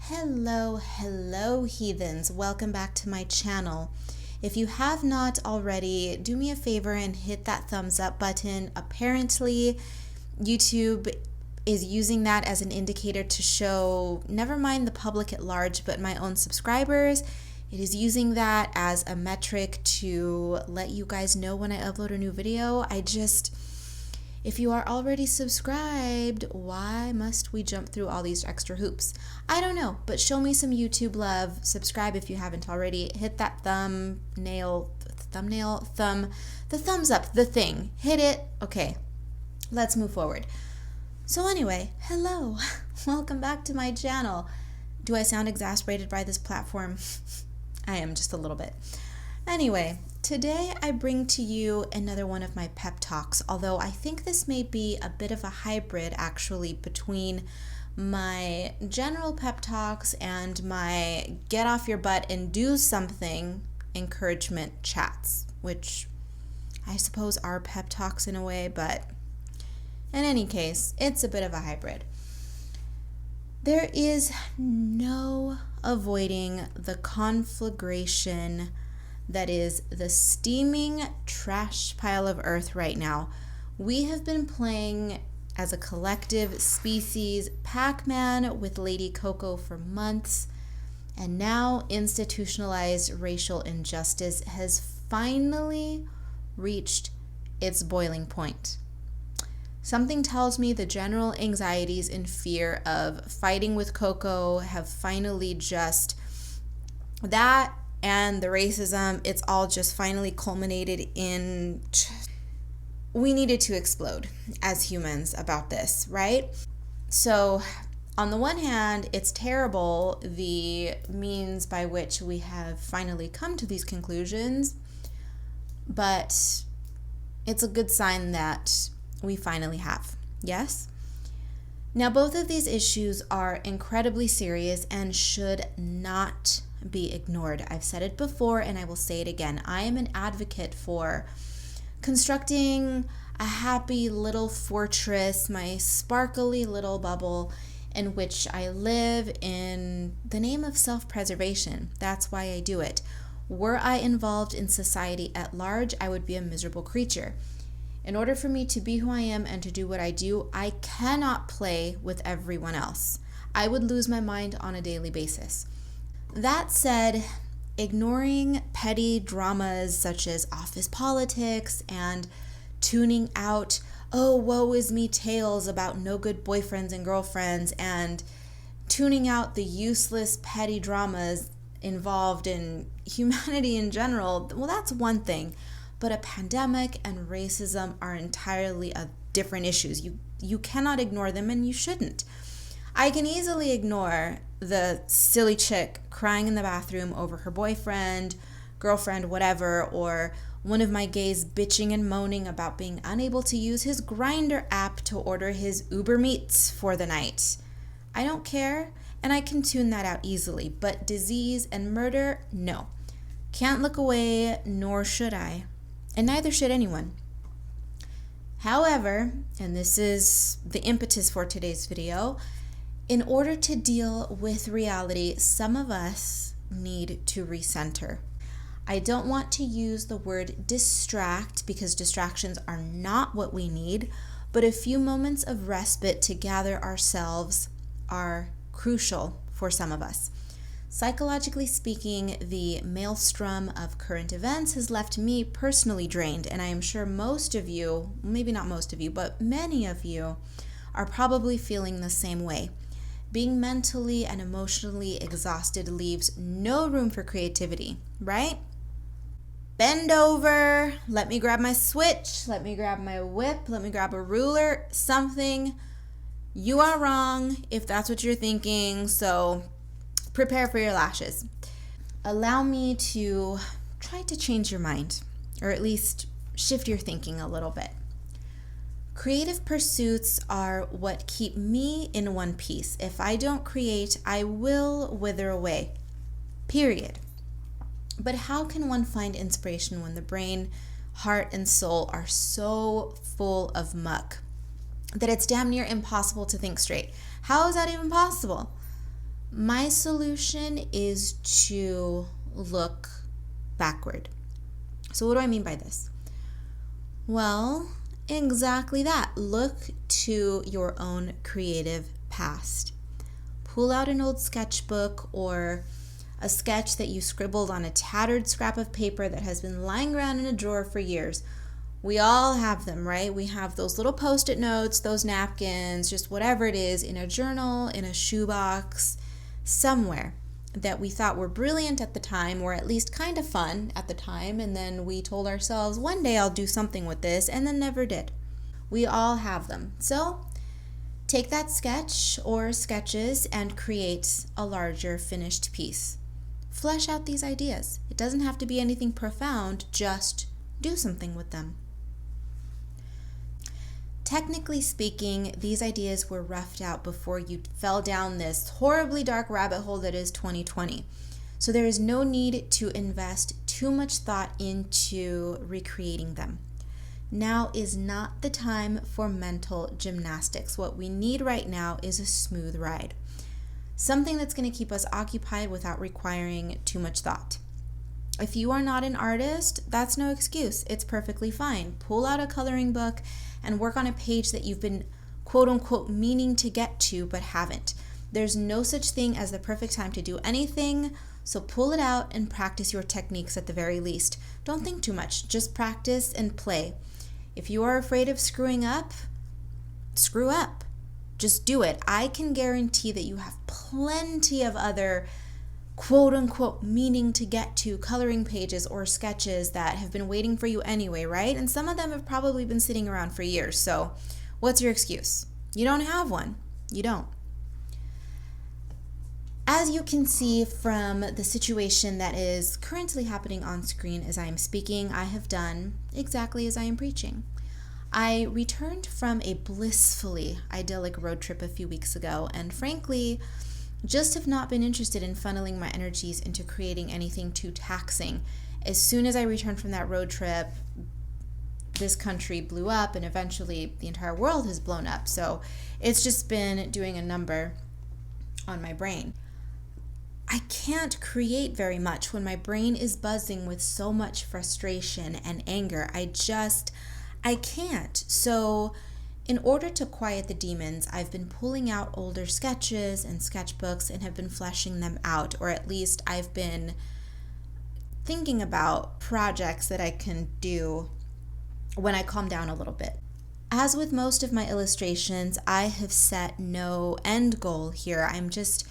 Hello, heathens. Welcome back to my channel. If you have not already, do me a favor and hit that thumbs up button. Apparently, YouTube is using that as an indicator to show, never mind the public at large, but my own subscribers. It is using that as a metric to let you guys know when I upload a new video. If you are already subscribed, why must we jump through all these extra hoops? I don't know, but show me some YouTube love. Subscribe if you haven't already. Hit that the thumbs up, the thing. Hit it. Okay, let's move forward. So anyway, hello. Welcome back to my channel. Do I sound exasperated by this platform? I am just a little bit. Anyway, today I bring to you another one of my pep talks, although I think this may be a bit of a hybrid actually between my general pep talks and my get off your butt and do something encouragement chats, which I suppose are pep talks in a way, but in any case, it's a bit of a hybrid. There is no avoiding the conflagration that is the steaming trash pile of earth right now. We have been playing as a collective species Pac-Man with Lady Coco for months, and now institutionalized racial injustice has finally reached its boiling point. Something tells me the general anxieties and fear of fighting with Coco have finally just, that and the racism, it's all just finally culminated in, we needed to explode as humans about this, right? So on the one hand, it's terrible the means by which we have finally come to these conclusions, but it's a good sign that we finally have. Yes? Now, both of these issues are incredibly serious and should not be ignored. I've said it before and I will say it again. I am an advocate for constructing a happy little fortress, my sparkly little bubble in which I live in the name of self-preservation. That's why I do it. Were I involved in society at large, I would be a miserable creature. In order for me to be who I am and to do what I do, I cannot play with everyone else. I would lose my mind on a daily basis. That said, ignoring petty dramas such as office politics and tuning out, oh, woe is me tales about no good boyfriends and girlfriends, and tuning out the useless petty dramas involved in humanity in general, well, that's one thing. But a pandemic and racism are entirely different issues. You cannot ignore them, and you shouldn't. I can easily ignore the silly chick crying in the bathroom over her boyfriend, girlfriend, whatever, or one of my gays bitching and moaning about being unable to use his Grindr app to order his Uber Meats for the night. I don't care, and I can tune that out easily, but disease and murder, no. Can't look away, nor should I. And neither should anyone. However, and this is the impetus for today's video, in order to deal with reality, some of us need to recenter. I don't want to use the word distract because distractions are not what we need, but a few moments of respite to gather ourselves are crucial for some of us. Psychologically speaking, the maelstrom of current events has left me personally drained, and I am sure most of you, maybe not most of you, but many of you are probably feeling the same way. Being mentally and emotionally exhausted leaves no room for creativity, right? Bend over, let me grab my switch, let me grab my whip, let me grab a ruler, something. You are wrong if that's what you're thinking, so prepare for your lashes. Allow me to try to change your mind, or at least shift your thinking a little bit. Creative pursuits are what keep me in one piece. If I don't create, I will wither away. Period. But how can one find inspiration when the brain, heart, and soul are so full of muck that it's damn near impossible to think straight? How is that even possible? My solution is to look backward. So what do I mean by this? Well, exactly that. Look to your own creative past. Pull out an old sketchbook or a sketch that you scribbled on a tattered scrap of paper that has been lying around in a drawer for years. We all have them, right? We have those little post-it notes, those napkins, just whatever it is, in a journal, in a shoebox, somewhere that we thought were brilliant at the time, or at least kind of fun at the time, and then we told ourselves, one day I'll do something with this, and then never did. We all have them. So take that sketch or sketches and create a larger finished piece. Flesh out these ideas. It doesn't have to be anything profound, just do something with them. Technically speaking, these ideas were roughed out before you fell down this horribly dark rabbit hole that is 2020. So there is no need to invest too much thought into recreating them. Now is not the time for mental gymnastics. What we need right now is a smooth ride. Something that's going to keep us occupied without requiring too much thought. If you are not an artist, that's no excuse. It's perfectly fine. Pull out a coloring book and work on a page that you've been quote unquote meaning to get to but haven't. There's no such thing as the perfect time to do anything, so pull it out and practice your techniques at the very least. Don't think too much, just practice and play. If you are afraid of screwing up, screw up. Just do it. I can guarantee that you have plenty of other quote unquote meaning to get to coloring pages or sketches that have been waiting for you anyway, right? And some of them have probably been sitting around for years. So what's your excuse? You don't have one. You don't. As you can see from the situation that is currently happening on screen as I am speaking, I have done exactly as I am preaching. I returned from a blissfully idyllic road trip a few weeks ago, and frankly, just have not been interested in funneling my energies into creating anything too taxing. As soon as I returned from that road trip, this country blew up, and eventually the entire world has blown up. So it's just been doing a number on my brain. I can't create very much when my brain is buzzing with so much frustration and anger. I can't. So in order to quiet the demons, I've been pulling out older sketches and sketchbooks and have been fleshing them out, or at least I've been thinking about projects that I can do when I calm down a little bit. As with most of my illustrations, I have set no end goal here. I'm just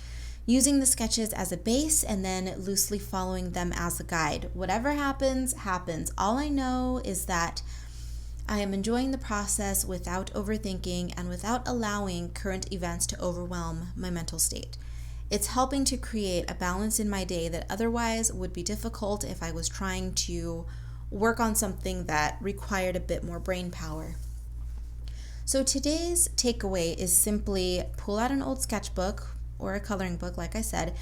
using the sketches as a base and then loosely following them as a guide. Whatever happens, happens. All I know is that I am enjoying the process without overthinking and without allowing current events to overwhelm my mental state. It's helping to create a balance in my day that otherwise would be difficult if I was trying to work on something that required a bit more brain power. So today's takeaway is simply pull out an old sketchbook or a coloring book, like I said,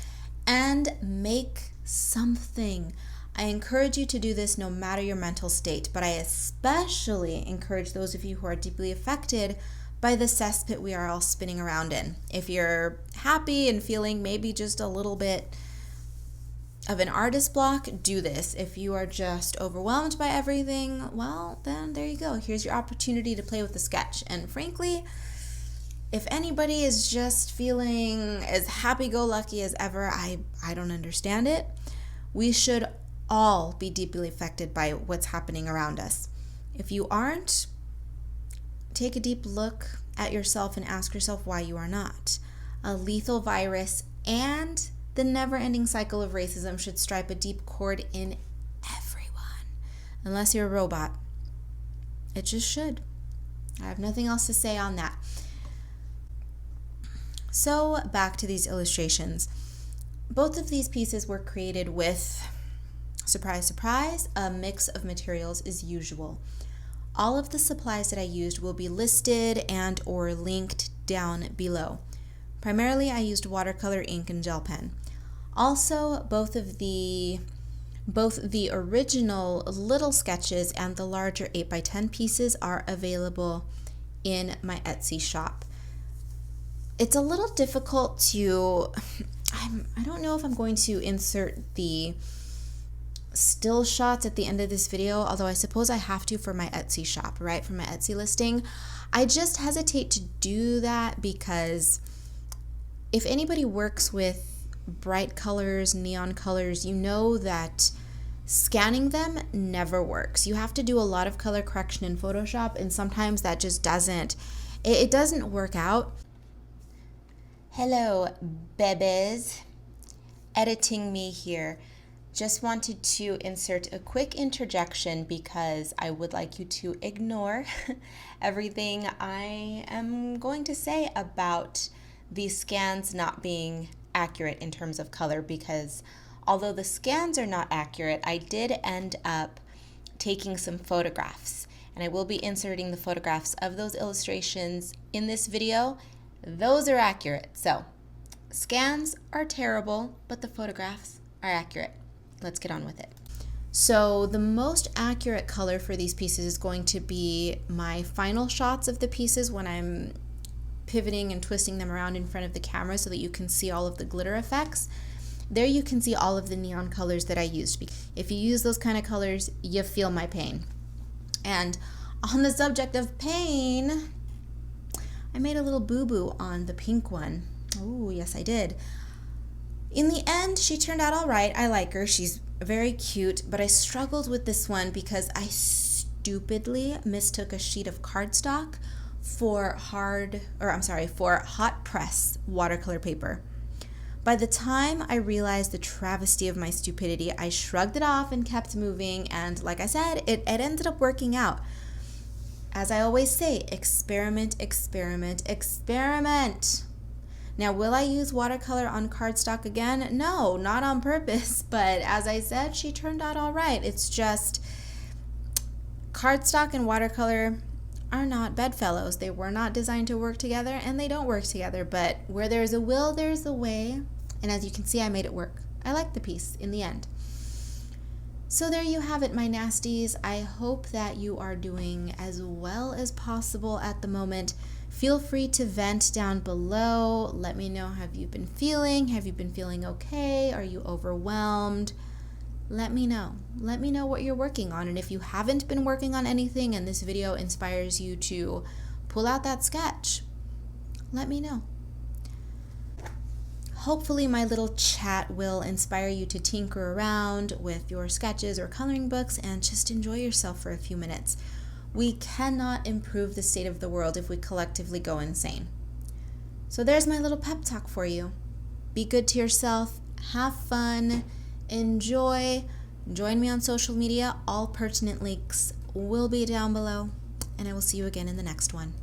and make something. I encourage you to do this no matter your mental state, but I especially encourage those of you who are deeply affected by the cesspit we are all spinning around in. If you're happy and feeling maybe just a little bit of an artist block, do this. If you are just overwhelmed by everything, well, then there you go. Here's your opportunity to play with the sketch. And frankly, if anybody is just feeling as happy-go-lucky as ever, I don't understand it. We should all be deeply affected by what's happening around us. If you aren't, take a deep look at yourself and ask yourself why you are not. A lethal virus and the never-ending cycle of racism should strike a deep chord in everyone. Unless you're a robot. It just should. I have nothing else to say on that. So back to these illustrations. Both of these pieces were created with, surprise, surprise, a mix of materials as usual. All of the supplies that I used will be listed and or linked down below. Primarily, I used watercolor ink and gel pen. Also, both the original little sketches and the larger 8x10 pieces are available in my Etsy shop. It's a little difficult to I don't know if I'm going to insert the still shots at the end of this video, although I suppose I have to for my Etsy shop, right? For my Etsy listing. I just hesitate to do that because if anybody works with bright colors, neon colors, you know that scanning them never works. You have to do a lot of color correction in Photoshop, and sometimes that just it doesn't work out. Hello, bebes. Editing me here. Just wanted to insert a quick interjection because I would like you to ignore everything I am going to say about these scans not being accurate in terms of color, because although the scans are not accurate, I did end up taking some photographs, and I will be inserting the photographs of those illustrations in this video. Those are accurate. So scans are terrible, but the photographs are accurate. Let's get on with it. So the most accurate color for these pieces is going to be my final shots of the pieces when I'm pivoting and twisting them around in front of the camera so that you can see all of the glitter effects. There you can see all of the neon colors that I used. If you use those kind of colors, you feel my pain. And on the subject of pain, I made a little boo-boo on the pink one. Oh, yes, I did. In the end, she turned out all right. I like her. She's very cute, but I struggled with this one because I stupidly mistook a sheet of cardstock for hot press watercolor paper. By the time I realized the travesty of my stupidity, I shrugged it off and kept moving, and like I said, it ended up working out. As I always say, experiment, experiment, experiment. Now, will I use watercolor on cardstock again? No, not on purpose, but as I said, she turned out all right. It's just cardstock and watercolor are not bedfellows. They were not designed to work together, and they don't work together, but where there's a will, there's a way, and as you can see, I made it work. I like the piece in the end. So there you have it, my nasties. I hope that you are doing as well as possible at the moment. Feel free to vent down below. Let me know how you've been feeling. Have you been feeling okay? Are you overwhelmed? Let me know. Let me know what you're working on. And if you haven't been working on anything and this video inspires you to pull out that sketch, let me know. Hopefully my little chat will inspire you to tinker around with your sketches or coloring books and just enjoy yourself for a few minutes. We cannot improve the state of the world if we collectively go insane. So there's my little pep talk for you. Be good to yourself, have fun, enjoy. Join me on social media. All pertinent links will be down below, and I will see you again in the next one.